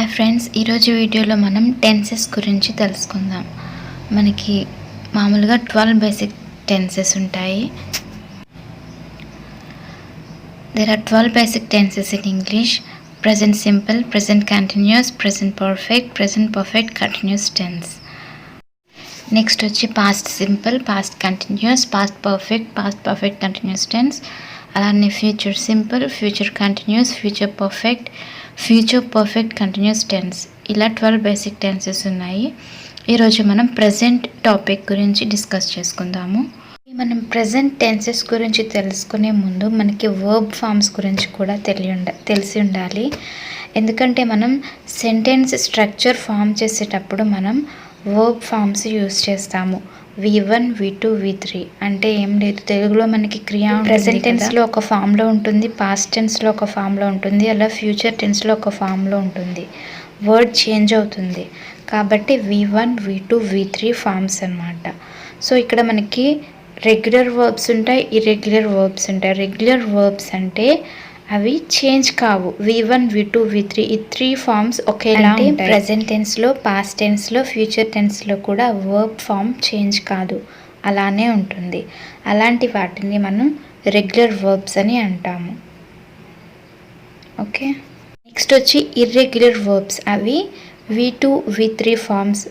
Hi friends, ఈరోజు వీడియోలో మనం టెన్సెస్ గురించి తెలుసుకుందాం. మనకి మామూలుగా 12 బేసిక్ టెన్సెస్ ఉంటాయి. There are 12 basic tenses in English: present simple, present continuous, present perfect continuous tense. Next వచ్చి past simple, past continuous, past perfect continuous tense. అలానే future simple, future continuous, future perfect continuous tense. ఇలా 12 basic tenses ఉన్నాయి. ఈరోజు మనం present topic గురించి discuss చేసుకుందాము. మనం present tenses గురించి తెలుసుకునే ముందు మనకి వర్బ్ ఫామ్స్ గురించి కూడా తెలిసి ఉండాలి. ఎందుకంటే మనం సెంటెన్స్ స్ట్రక్చర్ ఫామ్ చేసేటప్పుడు మనం వర్బ్ ఫామ్స్ యూజ్ చేస్తాము. V1, V2, V3 అంటే ఏం లేదు, తెలుగులో మనకి క్రియ ప్రెజెంట్ టెన్స్లో ఒక ఫామ్లో ఉంటుంది, పాస్ట్ టెన్స్లో ఒక ఫామ్లో ఉంటుంది, అలా ఫ్యూచర్ టెన్స్లో ఒక ఫామ్లో ఉంటుంది. వర్డ్ చేంజ్ అవుతుంది కాబట్టి V1, V2, V3 ఫామ్స్ అన్నమాట. సో ఇక్కడ మనకి రెగ్యులర్ వర్బ్స్ ఉంటాయి, ఇర్రెగ్యులర్ వర్బ్స్ ఉంటాయి. రెగ్యులర్ వర్బ్స్ అంటే అవి చేంజ్ కావు. V1, V2, V3 ఈ 3 ఫామ్స్ ఒకేలా ఉంటాయి. ప్రెజెంట్ టెన్స్లో, పాస్ట్ టెన్స్లో, ఫ్యూచర్ టెన్స్లో కూడా వర్బ్ ఫామ్ చేంజ్ కాదు, అలానే ఉంటుంది. అలాంటి వాటిని మనం రెగ్యులర్ వర్బ్స్ అని అంటాము. ఓకే, నెక్స్ట్ వచ్చి ఇర్రెగ్యులర్ వర్బ్స్. అవి V2, V3 forms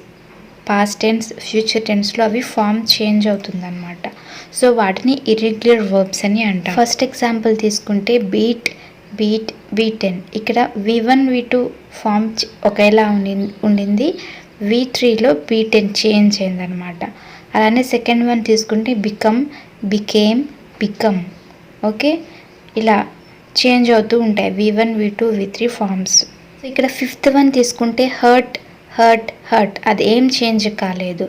past tense, future టెన్స్లో అవి ఫామ్ చేంజ్ అవుతుందన్నమాట. సో వాటిని ఇర్రెగ్యులర్ వర్బ్స్ అని అంటాం. ఫస్ట్ ఎగ్జాంపుల్ తీసుకుంటే బీటెన్. ఇక్కడ V1, V2 ఫామ్ ఒకేలా ఉండింది, V3లో B10 చేంజ్ అయిందనమాట. అలానే సెకండ్ వన్ తీసుకుంటే బికమ్. ఓకే, ఇలా చేంజ్ అవుతూ ఉంటాయి V1, V2, V3 forms. So ఇక్కడ ఫిఫ్త్ వన్ తీసుకుంటే హర్ట్. అది ఏం చేంజ్ కాలేదు,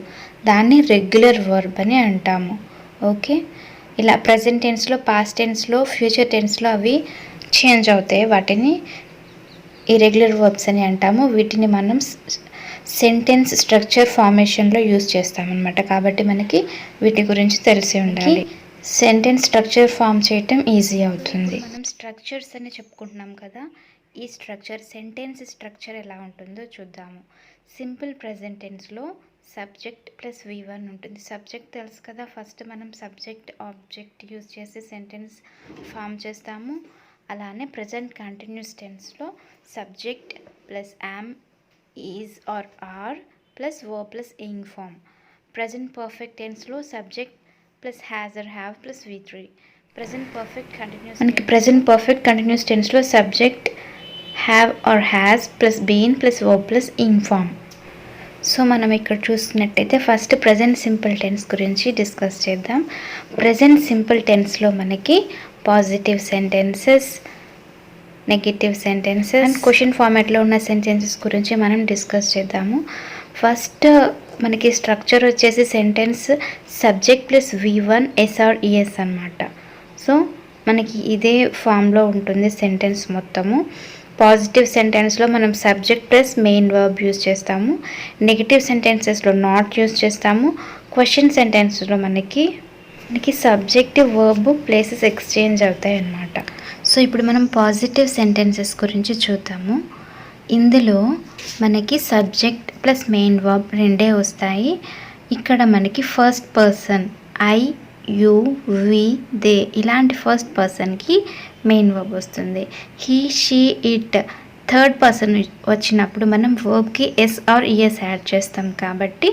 దాన్ని రెగ్యులర్ వర్బ్ అని అంటాము. ఓకే, ఇలా ప్రజెంట్ టెన్స్లో, పాస్ట్ టెన్స్లో, ఫ్యూచర్ టెన్స్లో అవి చేంజ్ అవుతాయి, వాటిని ఇర్రెగ్యులర్ వర్బ్స్ అని అంటాము. వీటిని మనం సెంటెన్స్ స్ట్రక్చర్ ఫార్మేషన్లో యూజ్ చేస్తామన్నమాట. కాబట్టి మనకి వీటి గురించి తెలిసి ఉండాలి. సెంటెన్స్ స్ట్రక్చర్ ఫామ్ చేయటం ఈజీ అవుతుంది. మనం స్ట్రక్చర్స్ అని చెప్పుకుంటున్నాం కదా, ఈ సెంటెన్స్ స్ట్రక్చర్ ఎలా ఉంటుందో చూద్దాము. సింపుల్ ప్రెజెంట్ టెన్స్లో సబ్జెక్ట్ ప్లస్ V1 ఉంటుంది. సబ్జెక్ట్ తెలుసు కదా, ఫస్ట్ మనం సబ్జెక్ట్ ఆబ్జెక్ట్ యూజ్ చేసి సెంటెన్స్ ఫామ్ చేస్తాము. అలానే ప్రజెంట్ కంటిన్యూస్ టెన్స్లో subject plus am, is are are plus verb plus ing form. Present perfect టెన్స్లో subject plus has or have plus V3. Present perfect continuous టెన్స్లో subject have or has plus been plus verb plus ing form. So మనం ఇక్కడ చూసుకున్నట్టయితే first present simple tense గురించి discuss చేద్దాం. Present simple టెన్స్లో మనకి positive sentences, negative sentences and question ఫార్మాట్లో ఉన్న sentences గురించి మనం డిస్కస్ చేద్దాము. ఫస్ట్ మనకి స్ట్రక్చర్ వచ్చేసి sentence subject plus V1 SRES అన్నమాట. సో మనకి ఇదే ఫామ్లో ఉంటుంది సెంటెన్స్ మొత్తము. పాజిటివ్ సెంటెన్స్లో మనం subject plus main verb use చేస్తాము. నెగిటివ్ సెంటెన్సెస్లో నాట్ యూజ్ చేస్తాము. క్వశ్చన్ సెంటెన్స్లో మనకి సబ్జెక్ట్ వర్బ్ ప్లేసెస్ ఎక్స్చేంజ్ అవుతాయి అన్నమాట. సో ఇప్పుడు మనం పాజిటివ్ సెంటెన్సెస్ గురించి చూద్దాము. ఇందులో మనకి సబ్జెక్ట్ ప్లస్ మెయిన్ వర్బ్ రెండే వస్తాయి. ఇక్కడ మనకి first person I, you, we, they ఇలాంటి ఫస్ట్ పర్సన్కి మెయిన్ వర్బ్ వస్తుంది. He, she, it third person వచ్చినప్పుడు మనం వర్బ్కి ఎస్ ఆర్ ఈఎస్ యాడ్ చేస్తాం కాబట్టి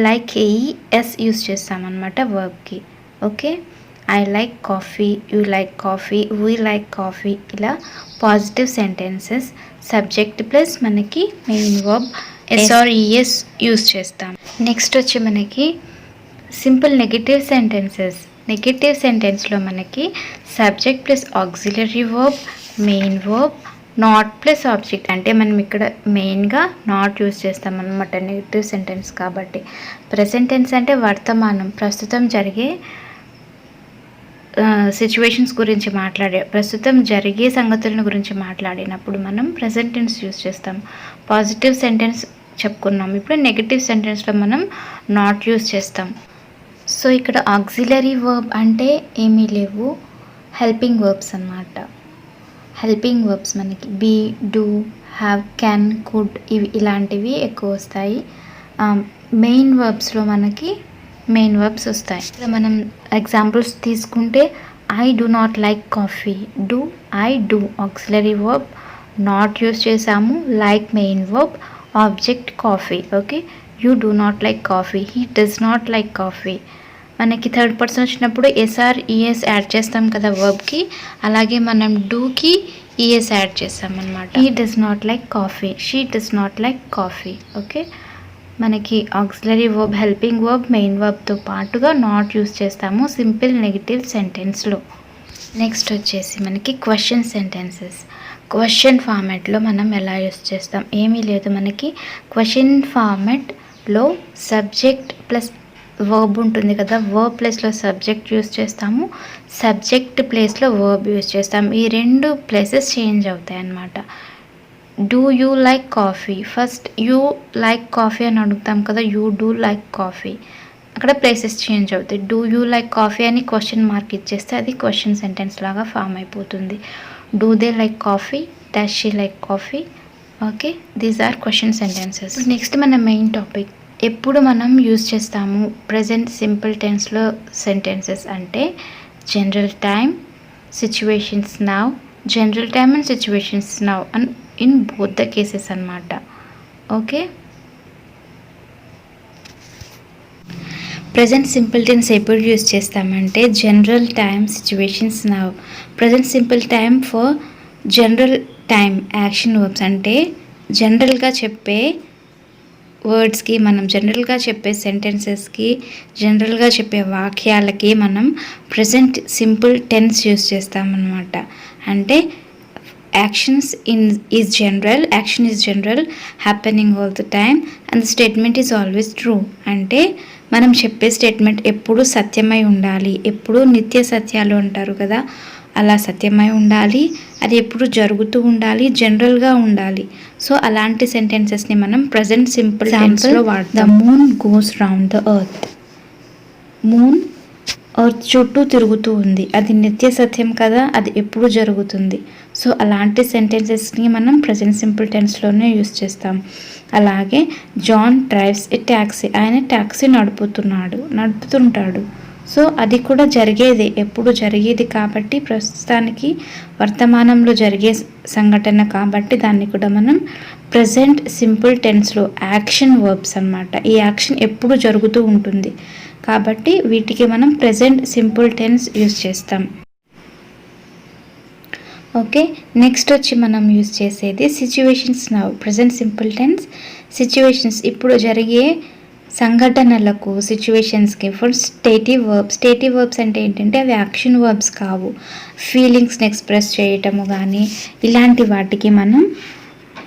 LIKE యూస్ చేస్తాం అన్నమాట వర్బ్కి. Okay, I like coffee, you like coffee, we like coffee. ఇలా పాజిటివ్ సెంటెన్సెస్ సబ్జెక్ట్ ప్లస్ మనకి main verb S or ES use చేస్తాం. నెక్స్ట్ వచ్చి మనకి సింపుల్ నెగిటివ్ సెంటెన్స్లో మనకి subject plus auxiliary verb, main verb, not plus object. అంటే మనం ఇక్కడ మెయిన్గా నాట్ యూజ్ చేస్తాం అన్నమాట నెగిటివ్ సెంటెన్స్ కాబట్టి. ప్రెజెంట్ టెన్స్ అంటే వర్తమానం, ప్రస్తుతం జరిగే సిచ్యువేషన్స్ గురించి ప్రస్తుతం జరిగే సంగతుల గురించి మాట్లాడినప్పుడు మనం ప్రెజెంట్ టెన్స్ యూజ్ చేస్తాం. పాజిటివ్ సెంటెన్స్ చెప్పుకున్నాం. ఇప్పుడు నెగిటివ్ సెంటెన్స్లో మనం నాట్ యూజ్ చేస్తాం. సో ఇక్కడ ఆక్సిలరీ వర్బ్ అంటే ఏమీ లేవు, హెల్పింగ్ వర్బ్స్ అన్నమాట. హెల్పింగ్ వర్బ్స్ మనకి be, do, have, can, could ఇలాంటివి ఎక్కువ వస్తాయి. మెయిన్ వర్బ్స్లో మనకి మెయిన్ వర్బ్స్ వస్తాయి. ఇక్కడ మనం ఎగ్జాంపుల్స్ తీసుకుంటే I do not like coffee, do I do auxiliary verb, not use చేసాము, like main verb, object coffee. Okay, you do not like coffee, he does not like coffee. మనకి third person వచ్చినప్పుడు S or ES add చేస్తాం కదా వర్బ్కి, అలాగే మనం డూకి ES add చేస్తాం అనమాట. He does not like coffee, she does not like coffee. Okay, మనకి auxiliary verb, helping verb, main వర్బ్తో పాటుగా నాట్ యూస్ చేస్తాము సింపుల్ నెగిటివ్ సెంటెన్స్లో. నెక్స్ట్ వచ్చేసి మనకి క్వశ్చన్ సెంటెన్సెస్. క్వశ్చన్ ఫార్మాట్లో మనం ఎలా యూస్ చేస్తాం? ఏమీ లేదు, మనకి క్వశ్చన్ ఫార్మాట్లో సబ్జెక్ట్ ప్లస్ వర్బ్ ఉంటుంది కదా, వర్బ్ ప్లేస్లో సబ్జెక్ట్ యూస్ చేస్తాము, సబ్జెక్ట్ ప్లేస్లో వర్బ్ యూస్ చేస్తాము. ఈ రెండు ప్లేసెస్ చేంజ్ అవుతాయి అన్నమాట. Do you like coffee, first you like coffee అని అడుగుతాం కదా, యూ డూ లైక్ కాఫీ, అక్కడ ప్లేసెస్ చేంజ్ అవుతాయి. డూ యూ లైక్ కాఫీ అని క్వశ్చన్ మార్క్ ఇచ్చేస్తే అది క్వశ్చన్ సెంటెన్స్ లాగా ఫామ్ అయిపోతుంది. Do they like coffee, does she like coffee. Okay, these are question sentences. Next మన మెయిన్ టాపిక్, ఎప్పుడు మనం యూస్ చేస్తాము ప్రజెంట్ సింపుల్ టెన్స్లో సెంటెన్సెస్ అంటే general time, situations now, general time and situations now and in both the cases అన్నమాట. Okay, present simple tense ఎప్పుడు use చేస్తామంటే general time, situations now. Present simple time for general time action verbs అంటే జనరల్గా చెప్పే వర్డ్స్కి, మనం జనరల్గా చెప్పే సెంటెన్సెస్కి, జనరల్గా చెప్పే వాక్యాలకి మనం ప్రజెంట్ సింపుల్ టెన్స్ యూస్ చేస్తామన్నమాట. అంటే actions is general, action is general, happening all the time and the statement is always true. అంటే మనం చెప్పే స్టేట్మెంట్ ఎప్పుడూ సత్యమై ఉండాలి, ఎప్పుడూ నిత్య సత్యాలు అంటారు కదా, అలా సత్యమై ఉండాలి, అది ఎప్పుడు జరుగుతూ ఉండాలి, జనరల్గా ఉండాలి. సో అలాంటి సెంటెన్సెస్ని మనం ప్రజెంట్ సింపుల్ టెన్స్లో వాడతాం. The moon goes round the earth, moon earth చుట్టూ తిరుగుతూ ఉంది, అది నిత్య సత్యం కదా, అది ఎప్పుడు జరుగుతుంది. సో అలాంటి సెంటెన్సెస్ని మనం ప్రజెంట్ సింపుల్ టెన్స్లోనే యూస్ చేస్తాం. అలాగే జాన్ డ్రైవ్స్ ఏ ట్యాక్సీ, ఆయన ట్యాక్సీ నడుపుతుంటాడు. సో అది కూడా జరిగేది, ఎప్పుడు జరిగేది కాబట్టి, ప్రస్తుతానికి వర్తమానంలో జరిగే సంఘటన కాబట్టి దాన్ని కూడా మనం ప్రజెంట్ సింపుల్ టెన్స్లో యాక్షన్ వర్బ్స్ అన్నమాట. ఈ యాక్షన్ ఎప్పుడు జరుగుతూ ఉంటుంది కాబట్టి వీటికి మనం ప్రజెంట్ సింపుల్ టెన్స్ యూస్ చేస్తాం. ఓకే, నెక్స్ట్ వచ్చి మనం యూస్ చేసేది situations now. Present simple tense situations, ఇప్పుడు జరిగే సంఘటనలకు, సిచ్యువేషన్స్కి for stative verbs. Stative verbs అంటే ఏంటంటే అవి యాక్షన్ వర్బ్స్ కావు, ఫీలింగ్స్ని ఎక్స్ప్రెస్ చేయటము కానీ ఇలాంటి వాటికి మనం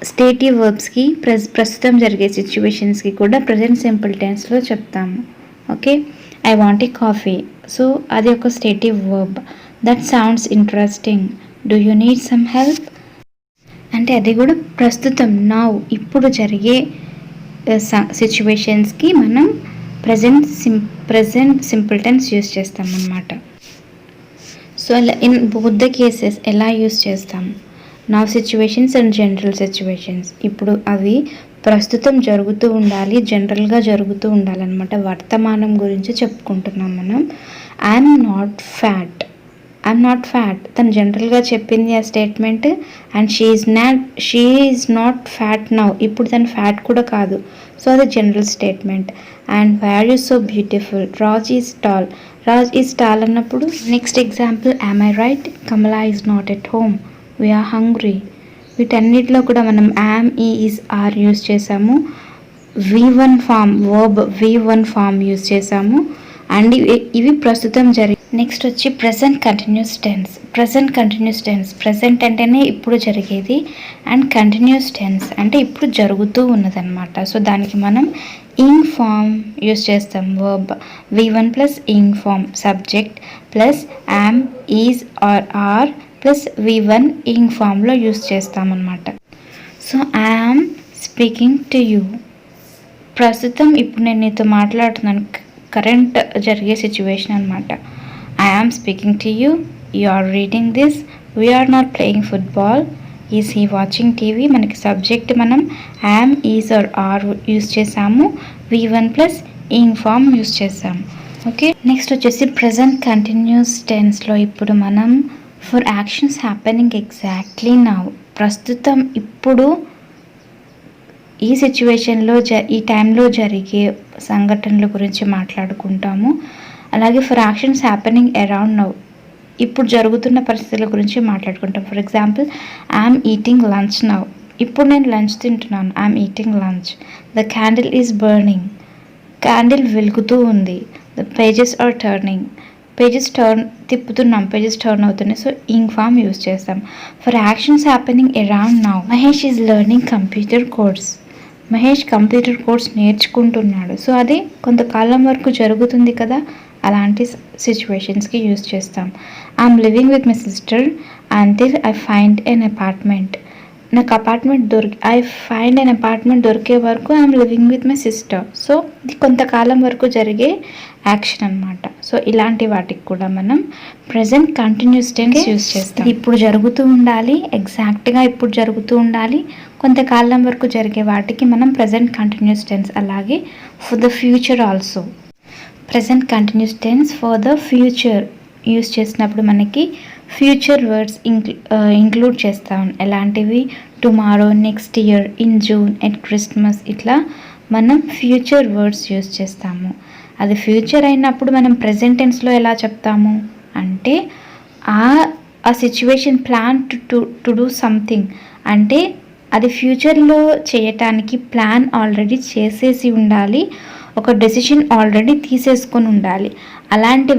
స్టేటివ్ వర్బ్స్కి ప్రస్తుతం జరిగే సిచ్యువేషన్స్కి కూడా ప్రజెంట్ సింపుల్ టెన్స్లో చెప్తాము. Okay, I want a coffee, so అది ఒక స్టేటివ్ verb. That sounds interesting, do you need some help అంటే అది కూడా ప్రస్తుతం, నౌ, ఇప్పుడు జరిగే సిచ్యువేషన్స్కి మనం ప్రజెంట్ సింపుల్ టెన్స్ యూస్ చేస్తామన్నమాట. So in both the cases ఎలా యూస్ చేస్తాం? Now situations and general situations, ఇప్పుడు అవి ప్రస్తుతం జరుగుతూ ఉండాలి, జనరల్గా జరుగుతూ ఉండాలన్నమాట. వర్తమానం గురించి చెప్పుకుంటున్నాం మనం. ఐఎమ్ నాట్ ఫ్యాట్, తను జనరల్గా చెప్పింది ఆ statement. And she is not fat now, ఇప్పుడు తను ఫ్యాట్ కూడా కాదు, సో అది జనరల్ స్టేట్మెంట్. అండ్ వైర్ is so beautiful, Raj is tall అన్నప్పుడు next example, am I right, Kamala is not at home, we are hungry. వీటన్నిటిలో కూడా మనం యామ్, ఈజ్, ఆర్ యూస్ చేసాము. V1 form, verb V1 form use చేసాము. అండ్ ఇవి ప్రస్తుతం నెక్స్ట్ వచ్చి ప్రజెంట్ కంటిన్యూస్ టెన్స్. ప్రజెంట్ అంటేనే ఇప్పుడు జరిగేది, అండ్ కంటిన్యూస్ టెన్స్ అంటే ఇప్పుడు జరుగుతూ ఉన్నదన్నమాట. సో దానికి మనం ఇన్ ఫామ్ యూస్ చేస్తాం. Verb V1 plus ing form, subject plus am, is are are plus V1 ing ఫామ్లో యూస్ చేస్తామన్నమాట. So I am speaking to you, ప్రస్తుతం ఇప్పుడు నేను నీతో మాట్లాడుతున్నాను, కరెంట్ జరిగే సిచ్యువేషన్ అనమాట. I am speaking to you, you are reading this, we are not playing football. Is he watching TV. మనకి సబ్జెక్ట్ మనం యామ్, ఈజ్ ఆర్ యూస్ చేసాము. V1 plus ing form use చేసాము. ఓకే, నెక్స్ట్ వచ్చేసి ప్రజెంట్ కంటిన్యూస్ టెన్స్లో ఇప్పుడు మనం for actions happening exactly now, ప్రస్తుతం ఇప్పుడు ఈ సిచ్యువేషన్లో ఈ టైంలో జరిగే సంఘటనల గురించి మాట్లాడుకుంటాము. అలాగే for actions happening around now, ఇప్పుడు జరుగుతున్న పరిస్థితుల గురించి మాట్లాడుకుంటాం. For example, I'm eating lunch now. ఇప్పుడు నేను లంచ్ తింటున్నాను. I'm eating lunch. The candle is burning. Candle వెలుగుతూ ఉంది. The pages are turning. Pages తిప్పుతున్నాం, పేజెస్ టర్న్ అవుతున్నాయి. సో ఇంగ్ ఫామ్ యూస్ చేస్తాం. For actions happening around now, Mahesh is learning computer course. Mahesh computer course నేర్చుకుంటున్నాడు. So అది కొంతకాలం వరకు జరుగుతుంది కదా, అలాంటి సిచ్యువేషన్స్కి యూస్ చేస్తాం. I'm living with my sister until I find an apartment. నాకు apartment I find an apartment దొరికే వరకు I'm living with my sister. So ఇది కొంతకాలం వరకు జరిగే యాక్షన్ అనమాట. సో ఇలాంటి వాటికి కూడా మనం ప్రజెంట్ కంటిన్యూస్ టెన్స్ యూస్ చేస్తాం. ఇప్పుడు జరుగుతూ ఉండాలి, ఎగ్జాక్ట్గా ఇప్పుడు జరుగుతూ ఉండాలి. కొంతకాలం వరకు జరిగే వాటికి మనం ప్రజెంట్ కంటిన్యూస్ టెన్స్. అలాగే for the future also present continuous tense for the future use చేసినప్పుడు మనకి ఫ్యూచర్ వర్డ్స్ ఇంక్లూడ్ చేస్తాం. ఎలాంటివి? Tomorrow, next year, in June, at Christmas, ఇట్లా మనం ఫ్యూచర్ వర్డ్స్ యూస్ చేస్తాము. అది ఫ్యూచర్ అయినప్పుడు మనం ప్రజెంట్ టెన్స్లో ఎలా చెప్తాము అంటే ఆ situation plan to do something అంటే అది ఫ్యూచర్లో చేయటానికి ప్లాన్ ఆల్రెడీ చేసేసి ఉండాలి, ఒక డెసిషన్ ఆల్రెడీ తీసేసుకొని ఉండాలి. అలాంటి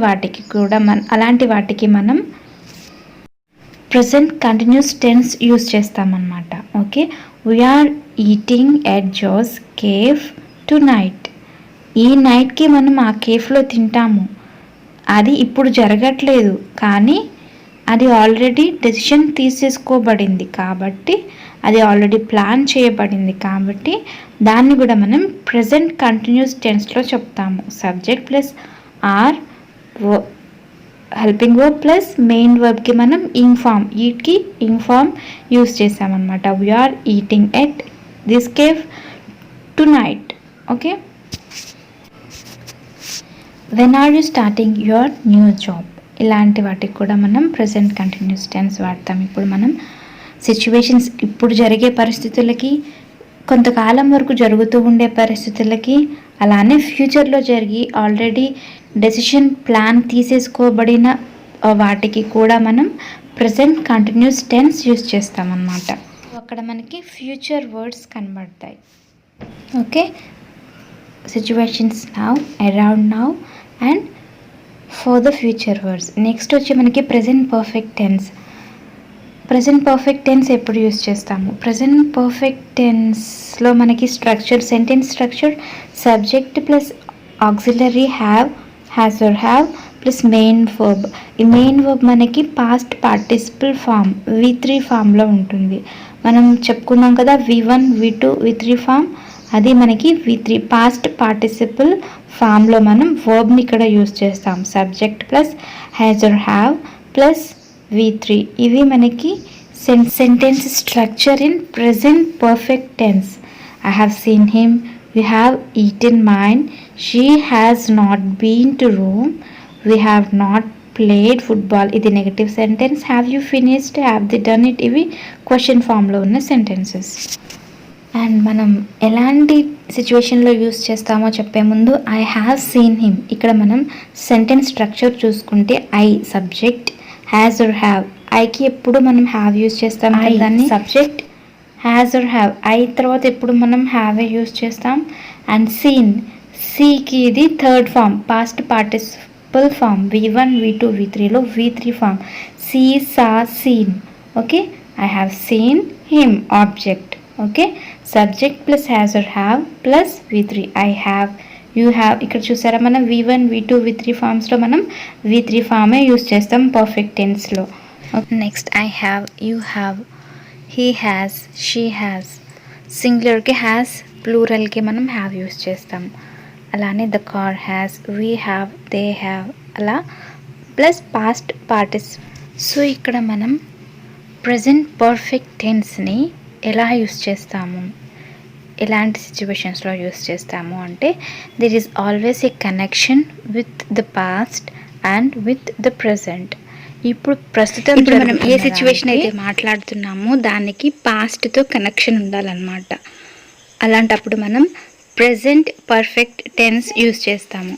వాటికి మనం ప్రజెంట్ కంటిన్యూస్ టెన్స్ యూస్ చేస్తామన్నమాట. Okay, we are eating at Joe's cafe tonight. ఈ నైట్కి మనం ఆ కేఫ్లో తింటాము. అది ఇప్పుడు జరగట్లేదు, కానీ అది ఆల్రెడీ డెసిషన్ తీసేసుకోబడింది కాబట్టి, అది ఆల్రెడీ ప్లాన్ చేయబడింది కాబట్టి దాన్ని కూడా మనం ప్రజెంట్ కంటిన్యూస్ టెన్స్లో చెప్తాము. Subject plus are helping verb plus main వర్బ్కి మనం ఇంగ్ ఫామ్, ఈట్కి ఇంగ్ ఫామ్ యూస్ చేసామన్నమాట. We are eating at this cafe tonight. Okay, when are you starting your new job. ఇలాంటి వాటికి కూడా మనం ప్రజెంట్ కంటిన్యూస్ టెన్స్ వాడతాం. ఇప్పుడు మనం సిచ్యువేషన్స్ ఇప్పుడు జరిగే పరిస్థితులకి, కొంతకాలం వరకు జరుగుతూ ఉండే పరిస్థితులకి, అలానే ఫ్యూచర్లో జరిగి ఆల్రెడీ డెసిషన్ ప్లాన్ తీసేసుకోబడిన వాటికి కూడా మనం ప్రజెంట్ కంటిన్యూస్ టెన్స్ యూస్ చేస్తామన్నమాట. అక్కడ మనకి ఫ్యూచర్ వర్డ్స్ కనబడతాయి. Okay, situations now, around now and for the future words. Next వచ్చి మనకి present perfect tense. Present perfect tense ఎప్పుడు యూస్ చేస్తాము? ప్రజెంట్ పర్ఫెక్ట్ టెన్స్లో మనకి structure, sentence structure subject plus auxiliary have, has or have plus main verb. ఈ main verb మనకి past participle form V3 ఫామ్లో ఉంటుంది. మనం చెప్పుకున్నాం కదా V1, V2, V3 ఫామ్, అది మనకి V3 పాస్ట్ పార్టిసిపల్ ఫామ్లో మనం వర్బ్ని ఇక్కడ యూస్ చేస్తాం. Subject plus has or have plus V3. ఇవి మనకి sentence structure in present perfect tense. I have seen him, we have eaten mine, she has not been to Rome, we have not played football. ఇది negative sentence. Have you finished, have the done it, ఇవి question ఫామ్లో ఉన్న sentences. And మనం ఎలాంటి సిచ్యువేషన్లో use చేస్తామో చెప్పే ముందు ఐ హ్యావ్ సీన్ హిమ్. ఇక్కడ మనం సెంటెన్స్ స్ట్రక్చర్ చూసుకుంటే I subject, has or have. ఐకి ఎప్పుడు మనం హ్యావ్ యూస్ చేస్తాం, దాన్ని subject has or have. I తర్వాత ఎప్పుడు మనం హ్యావ్ యూస్ చేస్తాం. అండ్ సీన్, సీకి ఇది third form, past participle form. V1, V2, V3లో V3 form. See, saw, seen. Okay, I have seen him object. Okay, subject plus has or have plus V3. I have, you have. ఇక్కడ చూసారా మనం V1, V2, V3 ఫామ్స్లో మనం V3 ఫామే use చేస్తాం perfect టెన్స్లో. Next I have, you have, he has, she has. సింగులర్కి హ్యాస్, ప్లూరల్కి మనం హ్యావ్ యూస్ చేస్తాం. అలానే the car has, we have, they have, అలా ప్లస్ పాస్ట్ పార్టిస్. సో ఇక్కడ మనం ప్రెజెంట్ పర్ఫెక్ట్ టెన్స్ని ఎలా యూస్ చేస్తాము, ఎలాంటి సిచ్యువేషన్స్లో యూస్ చేస్తాము అంటే there is always a connection with the past and with the present. ఇప్పుడు ప్రస్తుతం మనం ఏ సిచ్యువేషన్ అయితే మాట్లాడుతున్నామో దానికి పాస్ట్తో కనెక్షన్ ఉండాలన్నమాట. అలాంటప్పుడు మనం ప్రెజెంట్ పర్ఫెక్ట్ టెన్స్ యూస్ చేస్తాము.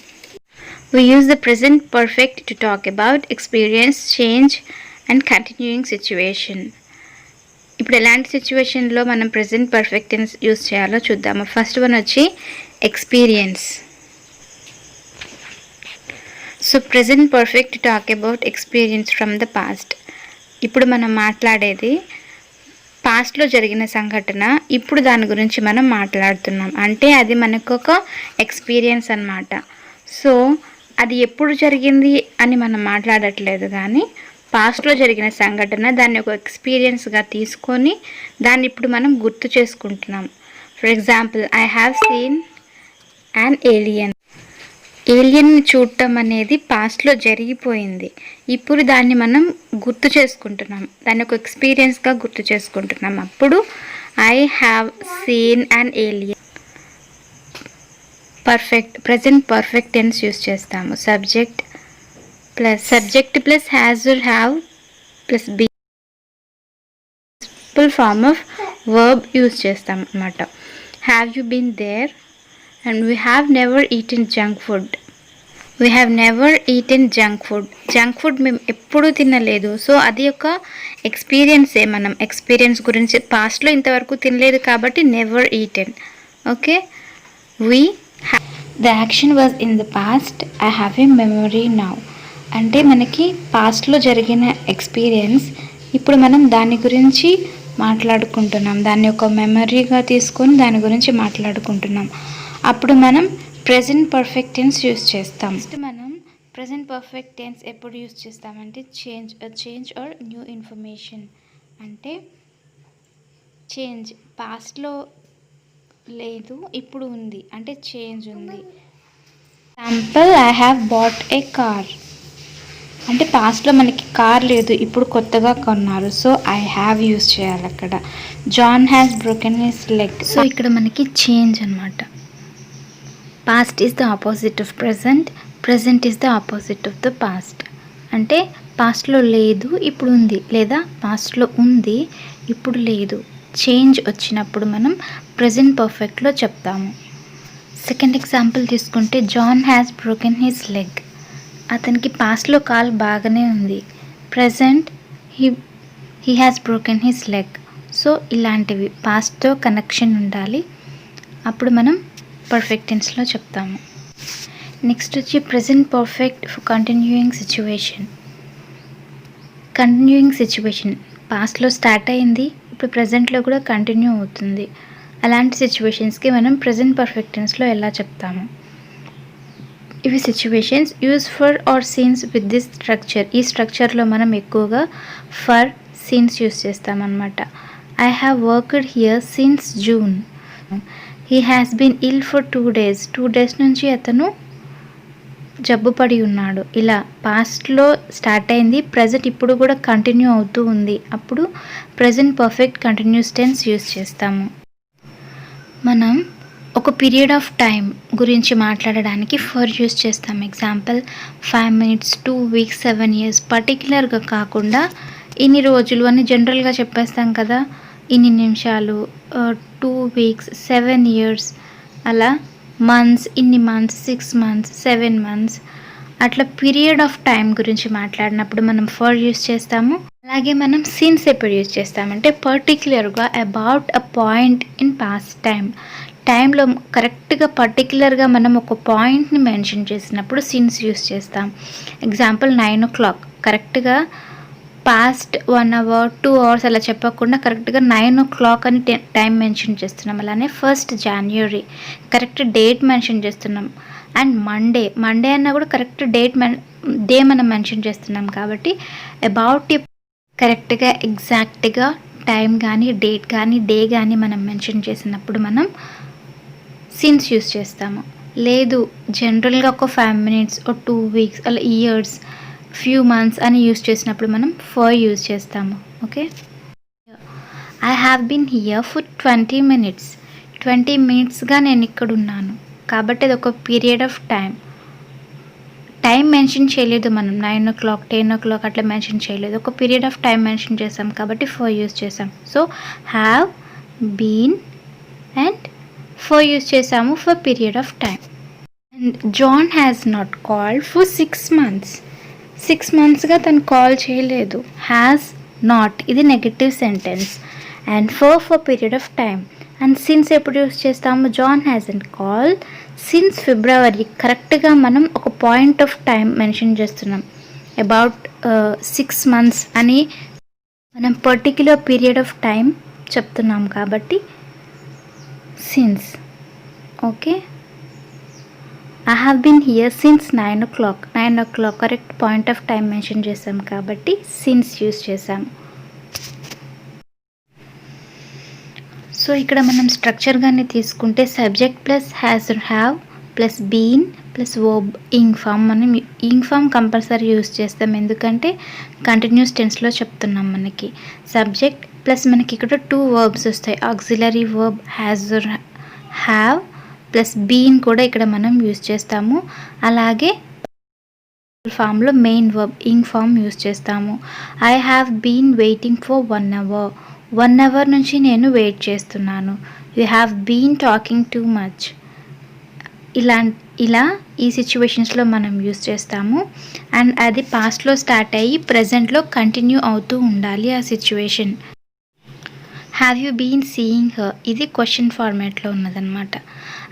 We use the present perfect to talk about experience, change and continuing situation. ఇప్పుడు ఎలాంటి సిచ్యువేషన్లో మనం ప్రెజెంట్ పర్ఫెక్ట్ టెన్స్ యూస్ చేయాలో చూద్దాము. ఫస్ట్ వన్ వచ్చి experience. So present perfect to talk about experience from the past. ఇప్పుడు మనం మాట్లాడేది పాస్ట్లో జరిగిన సంఘటన, ఇప్పుడు దాని గురించి మనం మాట్లాడుతున్నాం. అంటే అది మనకు ఒక ఎక్స్పీరియన్స్ అన్నమాట. సో అది ఎప్పుడు జరిగింది అని మనం మాట్లాడట్లేదు, కానీ పాస్ట్లో జరిగిన సంఘటన దాన్ని ఒక ఎక్స్పీరియన్స్గా తీసుకొని దాన్ని ఇప్పుడు మనం గుర్తు చేసుకుంటున్నాం. For example, I have seen an alien. ఏలియన్ని చూడటం అనేది పాస్ట్లో జరిగిపోయింది, ఇప్పుడు దాన్ని మనం గుర్తు చేసుకుంటున్నాం, దాన్ని ఒక ఎక్స్పీరియన్స్గా గుర్తు చేసుకుంటున్నాం. అప్పుడు I have seen an alien. Present perfect tense use చేస్తాము. Subject plus has or have plus be form of verb use చేస్తాం అన్నమాట. Have you been there and we have never eaten junk food. Junk food మేము ఎప్పుడూ తినలేదు. So అది ఒక ఎక్స్పీరియన్సే. మనం experience గురించి పాస్ట్లో ఇంతవరకు తినలేదు కాబట్టి never eaten. Okay, the action was in the past, I have a memory now. అంటే మనకి పాస్ట్లో జరిగిన ఎక్స్పీరియన్స్ ఇప్పుడు మనం దాని గురించి మాట్లాడుకుంటున్నాం, దాన్ని ఒక మెమరీగా తీసుకొని దాని గురించి మాట్లాడుకుంటున్నాం. అప్పుడు మనం ప్రెజెంట్ పర్ఫెక్ట్ టెన్స్ యూస్ చేస్తాం. నెక్స్ట్ మనం ప్రెజెంట్ పర్ఫెక్ట్ టెన్స్ ఎప్పుడు యూస్ చేస్తామంటే చేంజ్ ఆర్ న్యూ ఇన్ఫర్మేషన్. అంటే చేంజ్ పాస్ట్లో లేదు, ఇప్పుడు ఉంది, అంటే చేంజ్ ఉంది. Example, I have bought a car. అంటే పాస్ట్లో మనకి కార్ లేదు, ఇప్పుడు కొత్తగా కొన్నారు. సో ఐ హ్యావ్ యూస్ చేయాలి అక్కడ. John has broken his leg. So ఇక్కడ మనకి చేంజ్ అనమాట. Past is the opposite of present, present is the opposite of the past. అంటే పాస్ట్లో లేదు, ఇప్పుడు ఉంది, లేదా పాస్ట్లో ఉంది, ఇప్పుడు లేదు. చేంజ్ వచ్చినప్పుడు మనం ప్రెజెంట్ పర్ఫెక్ట్లో చెప్తాము. సెకండ్ ఎగ్జాంపుల్ తీసుకుంటే, John has broken his leg. అతనికి పాస్ట్లో కాలు బాగానే ఉంది, present he has broken his leg. So ఇలాంటివి పాస్ట్తో కనెక్షన్ ఉండాలి, అప్పుడు మనం పర్ఫెక్ట్ టెన్స్లో చెప్తాము. నెక్స్ట్ వచ్చి present perfect for continuing situation. పాస్ట్లో స్టార్ట్ అయింది, ఇప్పుడు ప్రెజెంట్లో కూడా కంటిన్యూ అవుతుంది. అలాంటి సిచ్యువేషన్స్కి మనం ప్రెజెంట్ పర్ఫెక్ట్ టెన్స్లో ఎలా చెప్తాము. ఇవి situations. Use for or since with this structure. ఈ స్ట్రక్చర్లో మనం ఎక్కువగా ఫర్, సీన్స్ యూస్ చేస్తామన్నమాట. I have worked here since June. He has been ill for 2 days. 2 days నుంచి అతను జబ్బు పడి ఉన్నాడు. ఇలా పాస్ట్లో స్టార్ట్ అయింది, ప్రజెంట్ ఇప్పుడు కూడా కంటిన్యూ అవుతూ ఉంది, అప్పుడు present perfect continuous tense use చేస్తాము. మనం ఒక పీరియడ్ ఆఫ్ టైం గురించి మాట్లాడడానికి ఫర్ యూస్ చేస్తాం. Example, 5 minutes, 2 weeks, 7 years. పర్టికులర్గా కాకుండా ఇన్ని రోజులు అని జనరల్గా చెప్పేస్తాం కదా, ఇన్ని నిమిషాలు, 2 weeks, 7 years, అలా మంత్స్, ఇన్ని మంత్స్, 6 months, 7 months, అట్లా పీరియడ్ ఆఫ్ టైం గురించి మాట్లాడినప్పుడు మనం ఫర్ యూస్ చేస్తాము. అలాగే మనం సిన్స్ ఎప్పుడు యూజ్ చేస్తామంటే పర్టిక్యులర్గా about a point in past టైంలో కరెక్ట్గా పర్టిక్యులర్గా మనం ఒక పాయింట్ని మెన్షన్ చేసినప్పుడు సిన్స్ యూస్ చేస్తాం. Example, 9 o'clock. కరెక్ట్గా పాస్ట్ 1 hour, 2 hours అలా చెప్పకుండా కరెక్ట్గా 9 o'clock అని టైం మెన్షన్ చేస్తున్నాం. అలానే 1st January correct date mention చేస్తున్నాం. అండ్ మండే అన్నా కూడా కరెక్ట్ డే మనం మెన్షన్ చేస్తున్నాం. కాబట్టి అబౌట్ కరెక్ట్గా ఎగ్జాక్ట్గా టైం కానీ, డేట్ కానీ, డే కానీ మనం మెన్షన్ చేసినప్పుడు మనం సిన్స్ యూస్ చేస్తాము. లేదు జనరల్గా ఒక 5 minutes, 2 weeks, అలా ఇయర్స్, ఫ్యూ మంత్స్ అని యూస్ చేసినప్పుడు మనం ఫర్ యూస్ చేస్తాము. Okay. I have been here for 20 minutes. 20 minutesగా నేను ఇక్కడ ఉన్నాను కాబట్టి అది ఒక పీరియడ్ ఆఫ్ టైం మెన్షన్ చేయలేదు. మనం 9 o'clock 10 o'clock అట్లా మెన్షన్ చేయలేదు. ఒక పీరియడ్ ఆఫ్ టైం మెన్షన్ చేసాం కాబట్టి ఫర్ యూస్ చేసాం. So have been and for use చేసాము for period of time. And John has not called for 6 months. 6 monthsగా తను కాల్ చేయలేదు. హ్యాస్ నాట్ ఇది negative sentence. And for period of time. And since ఎప్పుడు use చేస్తాము? John hasn't call since February. కరెక్ట్గా మనం ఒక పాయింట్ ఆఫ్ టైం మెన్షన్ చేస్తున్నాం. అబౌట్ 6 months అని మనం పర్టిక్యులర్ పీరియడ్ ఆఫ్ టైం చెప్తున్నాం కాబట్టి since. Okay, I have been here since 9 o'clock. 9 o'clock correct point of time mention చేసాం కాబట్టి సిన్స్ యూస్ చేసాం. సో ఇక్కడ మనం స్ట్రక్చర్గానే తీసుకుంటే subject plus has have plus been plus verb ing form. మనం ఇంగ్ ఫామ్ కంపల్సరీ యూస్ చేస్తాం ఎందుకంటే కంటిన్యూస్ టెన్స్లో చెప్తున్నాం. మనకి సబ్జెక్ట్ ప్లస్ మనకి ఇక్కడ 2 verbs వస్తాయి. Auxiliary verb has have plus been కూడా ఇక్కడ మనం యూస్ చేస్తాము. అలాగే ఫామ్లో main verb ing form use చేస్తాము. I have been waiting for 1 hour. 1 hour నుంచి నేను వెయిట్ చేస్తున్నాను. You have been talking too much. ఇలా ఈ సిచ్యువేషన్స్లో మనం యూస్ చేస్తాము. అండ్ అది పాస్ట్లో స్టార్ట్ అయ్యి ప్రజెంట్లో కంటిన్యూ అవుతూ ఉండాలి ఆ situation. Have you been seeing her ఇది క్వశ్చన్ ఫార్మాట్లో ఉన్నదన్నమాట.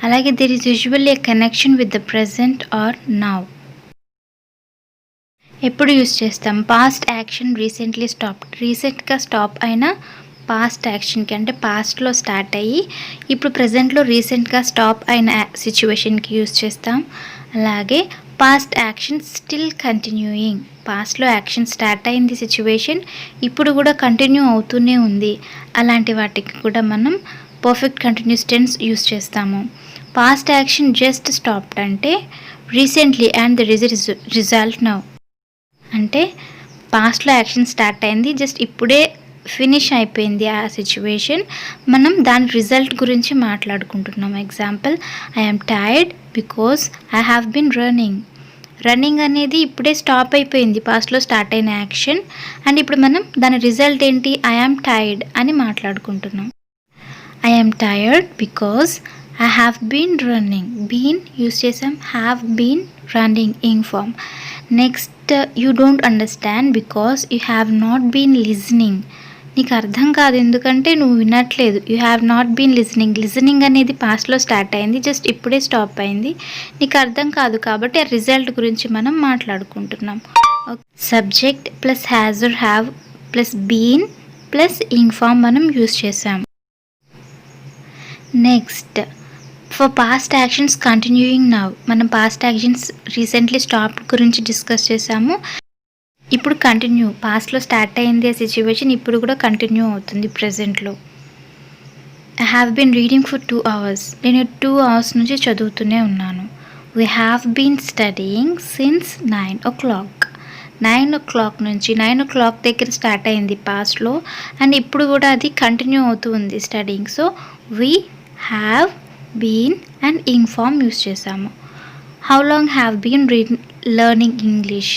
అలాగే there is usually a connection with the present or now. ఎప్పుడు యూస్ చేస్తాం? Past action recently stopped. రీసెంట్గా స్టాప్ అయిన పాస్ట్ యాక్షన్కి అంటే పాస్ట్లో స్టార్ట్ అయ్యి ఇప్పుడు ప్రజెంట్లో రీసెంట్గా స్టాప్ అయిన సిచ్యువేషన్కి యూస్ చేస్తాం. అలాగే పాస్ట్ యాక్షన్ స్టిల్ కంటిన్యూయింగ్. పాస్ట్లో యాక్షన్ స్టార్ట్ అయింది సిచ్యువేషన్ ఇప్పుడు కూడా కంటిన్యూ అవుతూనే ఉంది. అలాంటి వాటికి కూడా మనం పర్ఫెక్ట్ కంటిన్యూస్ టెన్స్ యూస్ చేస్తాము. పాస్ట్ యాక్షన్ జస్ట్ స్టాప్డ్ అంటే recently and there is result now. అంటే పాస్ట్లో యాక్షన్ స్టార్ట్ అయింది జస్ట్ ఇప్పుడే ఫినిష్ అయిపోయింది ఆ సిచ్యువేషన్. మనం దాని రిజల్ట్ గురించి మాట్లాడుకుంటున్నాం. Example, I am tired because I have been running. Running అనేది ఇప్పుడే స్టాప్ అయిపోయింది పాస్ట్లో స్టార్ట్ అయిన యాక్షన్. అండ్ ఇప్పుడు మనం దాని రిజల్ట్ ఏంటి? ఐ యామ్ టైర్డ్ అని మాట్లాడుకుంటున్నాం. I am tired because I have been running. Been use చేసాం. Have been running ing form. Next, you don't understand because you have not been listening. నీకు అర్థం కాదు ఎందుకంటే నువ్వు వినట్లేదు. You have not been listening. Listening అనేది పాస్ట్లో start అయింది జస్ట్ ఇప్పుడే స్టాప్ అయింది. నీకు అర్థం కాదు కాబట్టి ఆ రిజల్ట్ గురించి మనం మాట్లాడుకుంటున్నాం. Subject plus has or have plus been plus ing form మనం యూస్ చేసాం. Next, for past actions continuing now. మనం పాస్ట్ యాక్షన్స్ రీసెంట్లీ స్టాప్ గురించి డిస్కస్ చేసాము. ఇప్పుడు కంటిన్యూ. పాస్ట్లో స్టార్ట్ అయింది ఆ సిచ్యువేషన్ ఇప్పుడు కూడా కంటిన్యూ అవుతుంది ప్రజెంట్లో. I have been reading for 2 hours. నేను 2 hours నుంచి చదువుతూనే ఉన్నాను. We have been studying since 9 o'clock. 9 o'clock నుంచి 9 o'clock దగ్గర స్టార్ట్ అయింది పాస్ట్లో అండ్ ఇప్పుడు కూడా అది కంటిన్యూ అవుతూ ఉంది studying. So we have been and ing form use చేసాము. How long have been learning English.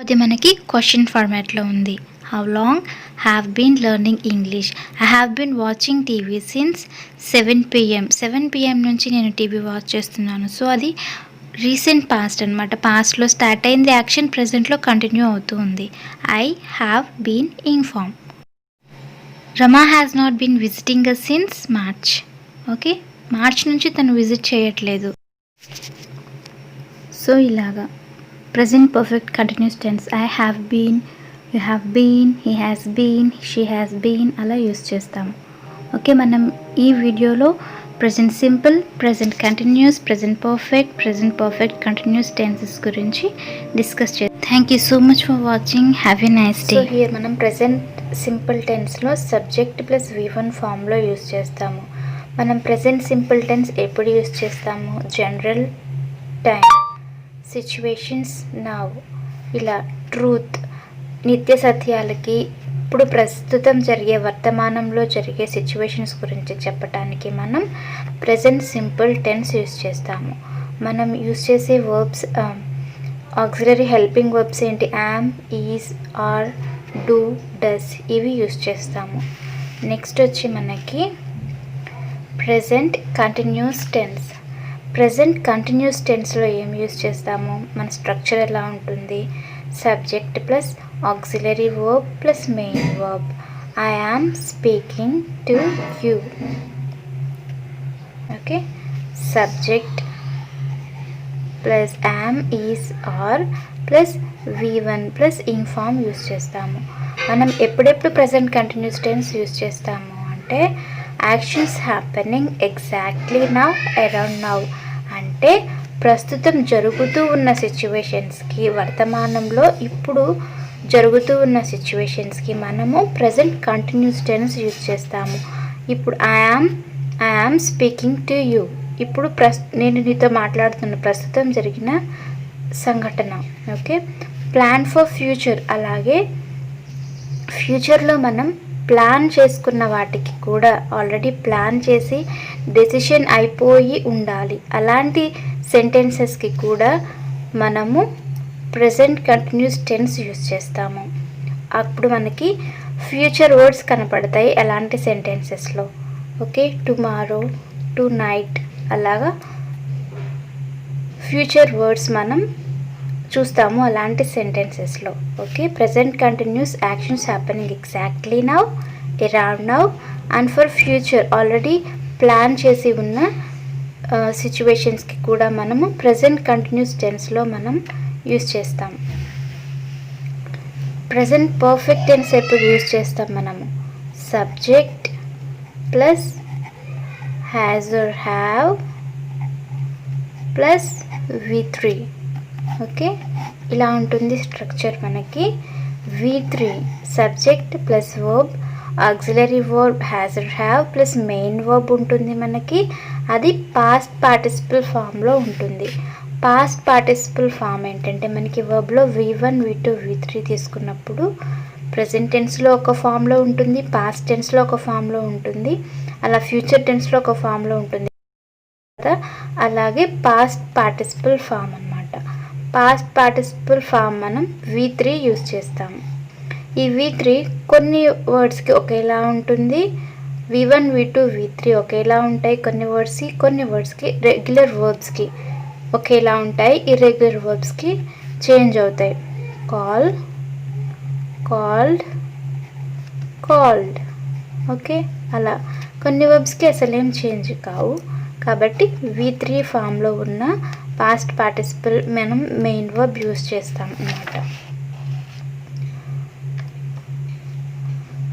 అది మనకి క్వశ్చన్ ఫార్మాట్లో ఉంది. How long have been learning English. I have been watching TV since 7 PM. 7 PM నుంచి నేను TV watch చేస్తున్నాను. So అది recent past అనమాట. పాస్ట్లో స్టార్ట్ అయింది యాక్షన్ ప్రజెంట్లో కంటిన్యూ అవుతూ ఉంది. I have been ing form. Rama has not been visiting us since March. Okay, March నుంచి తను విజిట్ చేయట్లేదు. సో ఇలాగా present perfect continuous tense. I have been, you have been, he has been, she has been అలా use చేస్తాము. Okay, మనం ఈ వీడియోలో present simple, present continuous, present perfect continuous tenses గురించి డిస్కస్ చేద్దాం. Thank you so much for watching. Have a nice day. So here మనం present simple టెన్స్లో subject plus V1 ఫామ్లో యూస్ చేస్తాము. మనం ప్రెజెంట్ సింపుల్ టెన్స్ ఎప్పుడు యూస్ చేస్తాము? General, time, situations, now, ఇలా ట్రూత్, నిత్య సత్యాలకి ఇప్పుడు ప్రస్తుతం జరిగే వర్తమానంలో జరిగే సిచ్యువేషన్స్ గురించి చెప్పడానికి మనం ప్రెజెంట్ సింపుల్ టెన్స్ యూస్ చేస్తాము. మనం యూస్ చేసే వర్బ్స్ ఆక్సిలరీ హెల్పింగ్ వర్బ్స్ ఏంటి? Am, is, are, do, does ఇవి యూస్ చేస్తాము. నెక్స్ట్ వచ్చి మనకి present continuous tense. Present continuous టెన్స్లో ఏం యూస్ చేస్తాము? మన స్ట్రక్చర్ ఎలా ఉంటుంది? Subject plus auxiliary verb plus main verb. I am speaking to you. Okay, subject plus am, is, are plus V1 plus ing form use చేస్తాము. మనం ఎప్పుడెప్పుడు ప్రజెంట్ కంటిన్యూస్ టెన్స్ యూస్ చేస్తాము అంటే actions happening exactly now, around now అంటే ప్రస్తుతం జరుగుతూ ఉన్న సిచ్యువేషన్స్కి, వర్తమానంలో ఇప్పుడు జరుగుతూ ఉన్న సిచ్యువేషన్స్కి మనము ప్రజెంట్ కంటిన్యూస్ టెన్స్ యూస్ చేస్తాము. ఇప్పుడు I am speaking to you. ఇప్పుడు నేను నీతో మాట్లాడుతున్న ప్రస్తుతం జరిగిన సంఘటన. Okay, plan for future. అలాగే ఫ్యూచర్లో మనం ప్లాన్ చేసుకున్న వాటికి కూడా ఆల్రెడీ ప్లాన్ చేసి డెసిషన్ అయిపోయి ఉండాలి. అలాంటి సెంటెన్సెస్కి కూడా మనము ప్రెజెంట్ కంటిన్యూస్ టెన్స్ యూస్ చేస్తాము. అప్పుడు మనకి ఫ్యూచర్ వర్డ్స్ కనపడతాయి ఎలాంటి సెంటెన్సెస్లో. ఓకే, టుమారో, టు నైట్ అలాగా ఫ్యూచర్ వర్డ్స్ మనం చూస్తాము అలాంటి సెంటెన్సెస్లో. Okay, present continuous actions happening exactly now, around now and for future already plan చేసి ఉన్న సిచ్యువేషన్స్కి కూడా మనము ప్రెజెంట్ కంటిన్యూస్ టెన్స్లో మనం యూస్ చేస్తాం. ప్రెజెంట్ పర్ఫెక్ట్ టెన్స్ ఎప్పుడు యూస్ చేస్తాం మనము? Subject plus has or have plus V3. Okay, ఇలా ఉంటుంది స్ట్రక్చర్ మనకి. V3 subject plus verb, auxiliary verb has or have plus main verb ఉంటుంది మనకి. అది పాస్ట్ పార్టిసిపల్ ఫామ్లో ఉంటుంది. పాస్ట్ పార్టిసిపల్ ఫామ్ ఏంటంటే మనకి వర్బ్లో V1, V2, V3 తీసుకున్నప్పుడు ప్రెజెంట్ టెన్స్లో ఒక ఫామ్లో ఉంటుంది, పాస్ట్ టెన్స్లో ఒక ఫామ్లో ఉంటుంది, అలా ఫ్యూచర్ టెన్స్లో ఒక ఫామ్లో ఉంటుంది. అలాగే పాస్ట్ పార్టిసిపల్ ఫామ్ అన్నమాట. పాస్ట్ పార్టిసిపల్ ఫామ్ మనం V3 యూస్ చేస్తాము. ఈ V3 కొన్ని వర్డ్స్కి ఒకేలా ఉంటుంది. V1, V2, V3 ఒకేలా ఉంటాయి కొన్ని వర్డ్స్కి. కొన్ని వర్డ్స్కి రెగ్యులర్ వర్బ్స్కి ఒకేలా ఉంటాయి. ఇర్రెగ్యులర్ వర్బ్స్కి చేంజ్ అవుతాయి. Call, called, called. ఓకే, అలా కొన్ని వర్బ్స్కి అసలేం చేంజ్ కావు. కాబట్టి V3 ఫామ్లో ఉన్న పాస్ట్ పార్టిసిపల్ మనం మెయిన్ వర్బ్ యూస్ చేస్తాం అన్నమాట.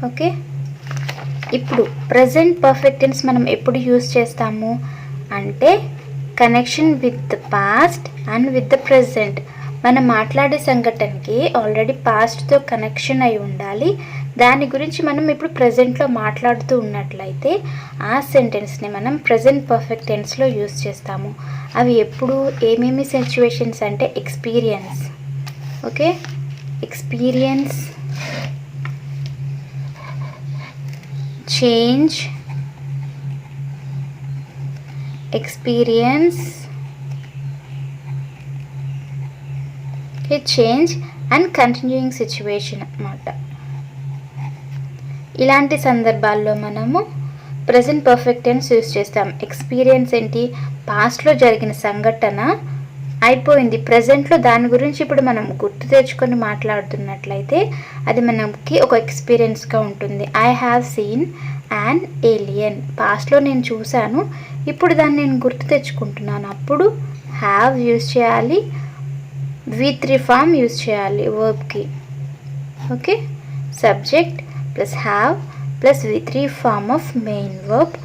ఓకే, ఇప్పుడు ప్రజెంట్ పర్ఫెక్ట్ టెన్స్ మనం ఎప్పుడు యూస్ చేస్తాము అంటే connection with the past and with the present. మనం మాట్లాడే సంఘటనకి ఆల్రెడీ పాస్ట్తో కనెక్షన్ అయి ఉండాలి. దాని గురించి మనం ఇప్పుడు ప్రజెంట్లో మాట్లాడుతూ ఉన్నట్లయితే ఆ సెంటెన్స్ని మనం ప్రజెంట్ పర్ఫెక్ట్ టెన్స్లో యూస్ చేస్తాము. అవి ఎప్పుడు ఏమేమి సిచ్యువేషన్స్ అంటే experience. Okay, experience, change, experience, change and continuing situation అన్నమాట. ఇలాంటి సందర్భాల్లో మనము ప్రజెంట్ పర్ఫెక్ట్ టెన్స్ యూస్ చేస్తాం. ఎక్స్పీరియన్స్ ఏంటి? పాస్ట్లో జరిగిన సంఘటన అయిపోయింది, ప్రజెంట్లో దాని గురించి ఇప్పుడు మనం గుర్తు తెచ్చుకొని మాట్లాడుతున్నట్లయితే అది మనకి ఒక ఎక్స్పీరియన్స్గా ఉంటుంది. I have seen an alien. పాస్ట్లో నేను చూశాను, ఇప్పుడు దాన్ని నేను గుర్తు తెచ్చుకుంటున్నాను. అప్పుడు హ్యావ్ యూజ్ చేయాలి, V3 ఫామ్ యూజ్ చేయాలి వర్బ్కి. Okay, subject plus have plus V3 form of main verb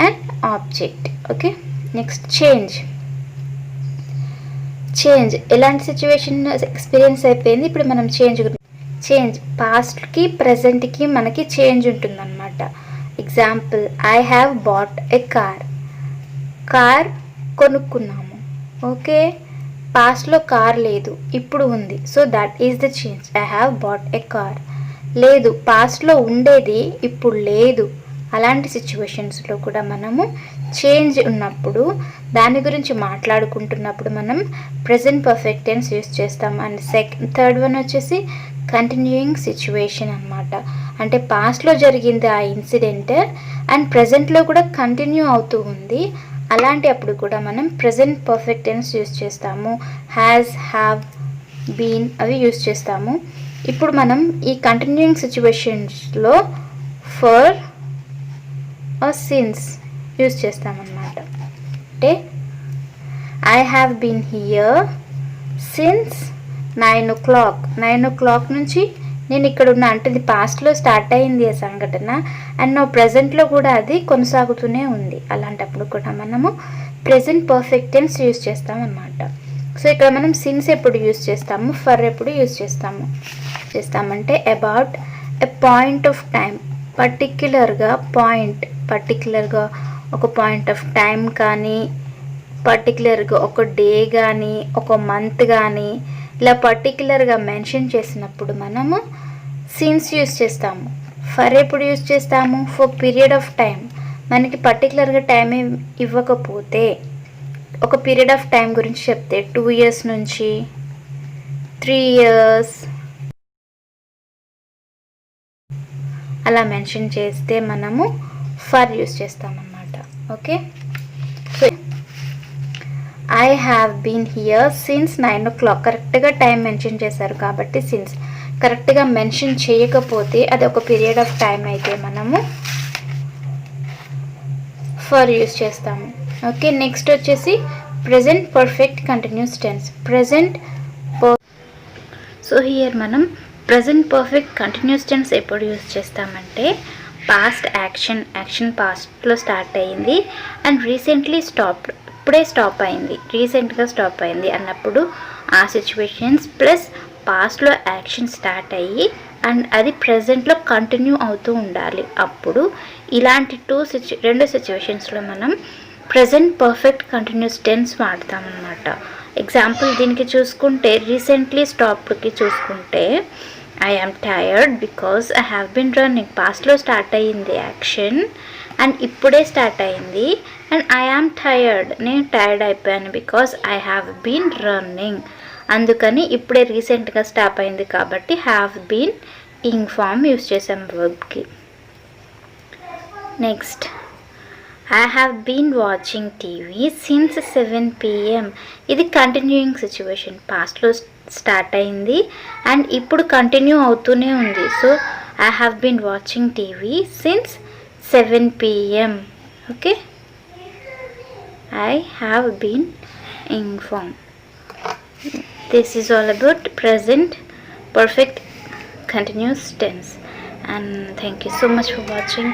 and object. Okay, next change. Change ఎలాంటి సిచ్యువేషన్ ఎక్స్పీరియన్స్ అయిపోయింది, ఇప్పుడు మనం చేంజ్ పాస్ట్కి ప్రజెంట్కి మనకి చేంజ్ ఉంటుందన్నమాట. Example, I have bought a car. Car కొనుక్కున్నాము. ఓకే, పాస్ట్లో కార్ లేదు, ఇప్పుడు ఉంది. So that is the change. I have bought a car. లేదు, పాస్ట్లో ఉండేది ఇప్పుడు లేదు. అలాంటి సిచ్యువేషన్స్లో కూడా మనము చేంజ్ ఉన్నప్పుడు దాని గురించి మాట్లాడుకుంటున్నప్పుడు మనం ప్రెజెంట్ పర్ఫెక్ట్ టెన్స్ యూస్ చేస్తాం. అండ్ థర్డ్ వన్ వచ్చేసి కంటిన్యూయింగ్ సిచ్యువేషన్ అనమాట. అంటే పాస్ట్లో జరిగింది ఆ ఇన్సిడెంట్ అండ్ ప్రజెంట్లో కూడా కంటిన్యూ అవుతూ ఉంది. అలాంటి అప్పుడు కూడా మనం ప్రెజెంట్ పర్ఫెక్ట్ టెన్స్ యూస్ చేస్తాము. హ్యాస్, హ్యావ్, బీన్ అవి యూస్ చేస్తాము. ఇప్పుడు మనం ఈ కంటిన్యూయింగ్ సిచ్యువేషన్స్లో ఫర్ ఆర్ సిన్స్ యూస్ చేస్తామన్నమాట. అంటే I have been here since 9 o'clock. 9 o'clock నుంచి నేను ఇక్కడ ఉన్నా. అంటే ఇది పాస్ట్లో స్టార్ట్ అయింది ఆ సంఘటన అండ్ నా ప్రజెంట్లో కూడా అది కొనసాగుతూనే ఉంది. అలాంటప్పుడు కూడా మనము ప్రెజెంట్ పర్ఫెక్ట్ టెన్స్ యూస్ చేస్తామన్నమాట. సో ఇక్కడ మనం సిన్స్ ఎప్పుడు యూస్ చేస్తాము, ఫర్ ఎప్పుడు యూస్ చేస్తామంటే about a point of time, పర్టిక్యులర్గా ఒక పాయింట్ ఆఫ్ టైం కానీ, పర్టిక్యులర్గా ఒక డే కానీ, ఒక మంత్ కానీ ఇలా పర్టిక్యులర్గా మెన్షన్ చేసినప్పుడు మనము సిన్స్ యూస్ చేస్తాము. ఫర్ ఎప్పుడు యూస్ చేస్తాము, ఫర్ పీరియడ్ ఆఫ్ టైం. మనకి పర్టిక్యులర్గా టైం ఇవ్వకపోతే ఒక పీరియడ్ ఆఫ్ టైం గురించి చెప్తే 2 years నుంచి 3 years అలా మెన్షన్ చేస్తే మనము ఫర్ యూస్ చేస్తామన్నమాట. Okay, so I have been here since 9 o'clock. కరెక్ట్గా టైం మెన్షన్ చేశారు కాబట్టి సిన్స్. కరెక్ట్గా మెన్షన్ చేయకపోతే అది ఒక పీరియడ్ ఆఫ్ టైం అయితే మనము ఫర్ యూస్ చేస్తాము. ఓకే, నెక్స్ట్ వచ్చేసి present perfect continuous tense. So here మనం ప్రెజెంట్ పర్ఫెక్ట్ కంటిన్యూస్ టెన్స్ ఎప్పుడు యూస్ చేస్తామంటే పాస్ట్ యాక్షన్ పాస్ట్లో స్టార్ట్ అయ్యింది అండ్ రీసెంట్గా స్టాప్ అయింది అన్నప్పుడు ఆ సిచ్యువేషన్స్ ప్లస్ పాస్ట్లో యాక్షన్ స్టార్ట్ అయ్యి అండ్ అది ప్రజెంట్లో కంటిన్యూ అవుతూ ఉండాలి. అప్పుడు ఇలాంటి రెండు సిచ్యువేషన్స్లో మనం ప్రెజెంట్ పర్ఫెక్ట్ కంటిన్యూస్ టెన్స్ వాడతామన్నమాట. ఎగ్జాంపుల్ దీనికి చూసుకుంటే రీసెంట్లీ స్టాప్డ్కి చూసుకుంటే I am tired because I have been running. పాస్ట్లో స్టార్ట్ అయ్యింది యాక్షన్ అండ్ ఇప్పుడే స్టార్ట్ అయింది అండ్ ఐ యామ్ టైర్డ్, నేను టైర్డ్ అయిపోయాను because I have been running. అందుకని ఇప్పుడే రీసెంట్గా స్టాప్ అయింది కాబట్టి have been ing form use చేసాం వర్బ్కి. Next I have been watching TV since 7 PM. ఇది కంటిన్యూయింగ్ సిచ్యువేషన్. పాస్ట్లో స్టార్ట్ అయింది అండ్ ఇప్పుడు కంటిన్యూ అవుతూనే ఉంది. So I have been watching TV since 7 PM. Okay, I have been informed. This is all about present perfect continuous tense, and thank you so much for watching.